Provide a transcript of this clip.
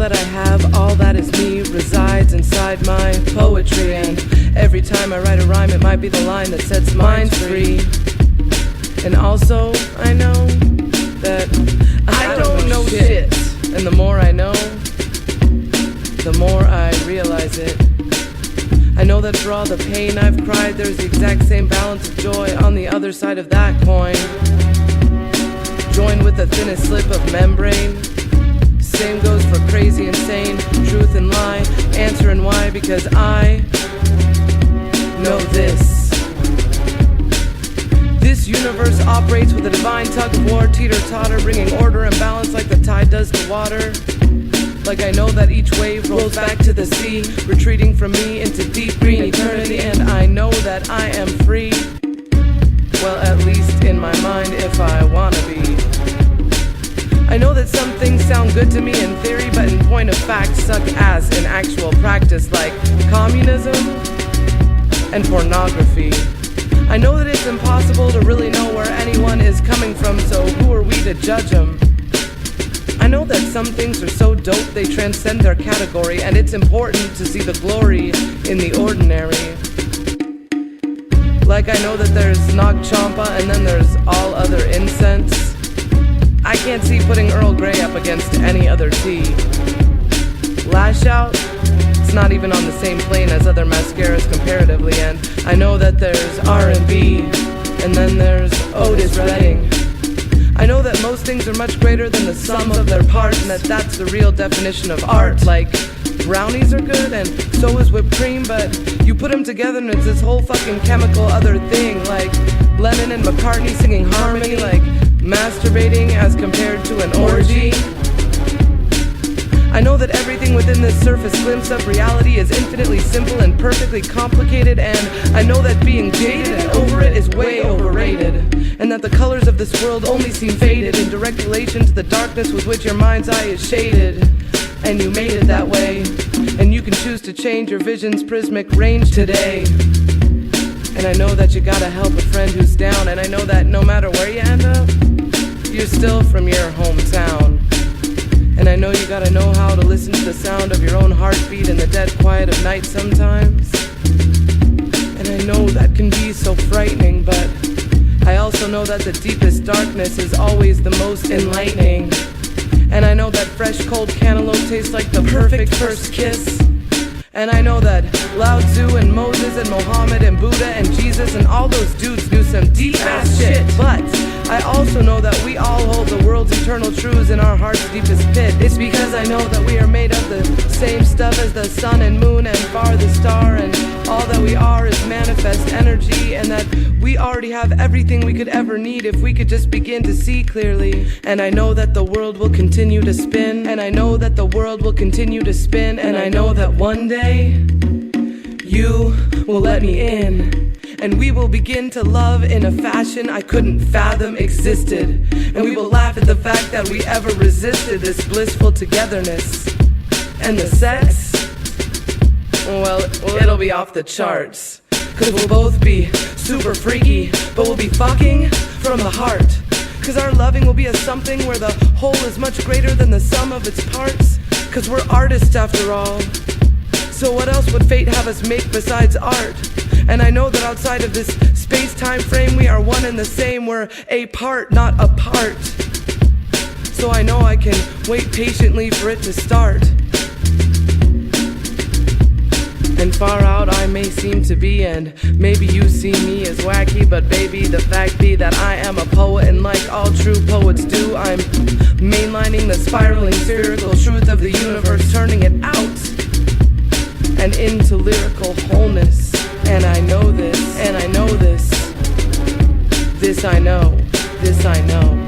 that I have, all that is me, resides inside my poetry. And every time I write a rhyme, it might be the line that sets minds free. And also, I know that I don't know shit. And the more I know, the more I realize it. I know that for all the pain I've cried, there's the exact same balance of joy on the other side of that coin. Joined with the thinnest slip of membrane. Same goes for crazy and sane, truth and lie, answer and why, because I know this. This universe operates with a divine tug of war, teeter totter, bringing order and balance like the tide does to water. Like I know that each wave rolls back to the sea, retreating from me into deep green eternity. And I know that I am free. Well, at least in my mind, if I wanna be. I know that some things sound good to me in theory, but in point of fact suck ass in actual practice, like communism and pornography. I know that it's impossible to really know where anyone is coming from, so who are we to judge them? I know that some things are so dope they transcend their category, and it's important to see the glory in the ordinary. Like I know that there's Nag Champa and then there's all other incense. I can't see putting Earl Grey up against any other tea. Lash Out, it's not even on the same plane as other mascaras comparatively. And I know that there's R&B, and then there's Otis Redding. I know that most things are much greater than the sum of their parts, and that that's the real definition of art. Like, brownies are good, and so is whipped cream, but you put them together and it's this whole fucking chemical other thing. Like Lennon and McCartney singing harmony, like masturbating as compared to an orgy. I know that everything within this surface glimpse of reality is infinitely simple and perfectly complicated, and I know that being jaded and over it is way overrated, and that the colors of this world only seem faded in direct relation to the darkness with which your mind's eye is shaded. And you made it that way, and you can choose to change your vision's prismic range today. And I know that you gotta help a friend who's down, and I know that no matter where you end up, you're still from your hometown. And I know you gotta know how to listen to the sound of your own heartbeat in the dead quiet of night sometimes. And I know that can be so frightening, but I also know that the deepest darkness is always the most enlightening. And I know that fresh cold cantaloupe tastes like the perfect first kiss. And I know that Lao Tzu and Moses and Mohammed and Buddha and Jesus and all those dudes knew some deep ass shit. But I also know that we all hold the world's eternal truths in our heart's deepest pit. It's because I know that we are made of the same stuff as the sun and moon and farthest star, and all that we are is manifest energy, and that we already have everything we could ever need if we could just begin to see clearly. And I know that the world will continue to spin, and I know that the world will continue to spin, and I know that one day you will let me in, and we will begin to love in a fashion I couldn't fathom existed. And we will laugh at the fact that we ever resisted this blissful togetherness. And the sex, well, it'll be off the charts. Cause we'll both be super freaky, but we'll be fucking from the heart. Cause our loving will be a something where the whole is much greater than the sum of its parts. Cause we're artists after all. So what else would fate have us make besides art? And I know that outside of this space-time frame we are one and the same. We're a part, not apart. So I know I can wait patiently for it to start. And far out I may seem to be, and maybe you see me as wacky, but baby, the fact be that I am a poet, and like all true poets do, I'm mainlining the spiraling spherical truth of the universe, turning it out and into lyrical wholeness. And I know this, and I know this. This I know, this I know.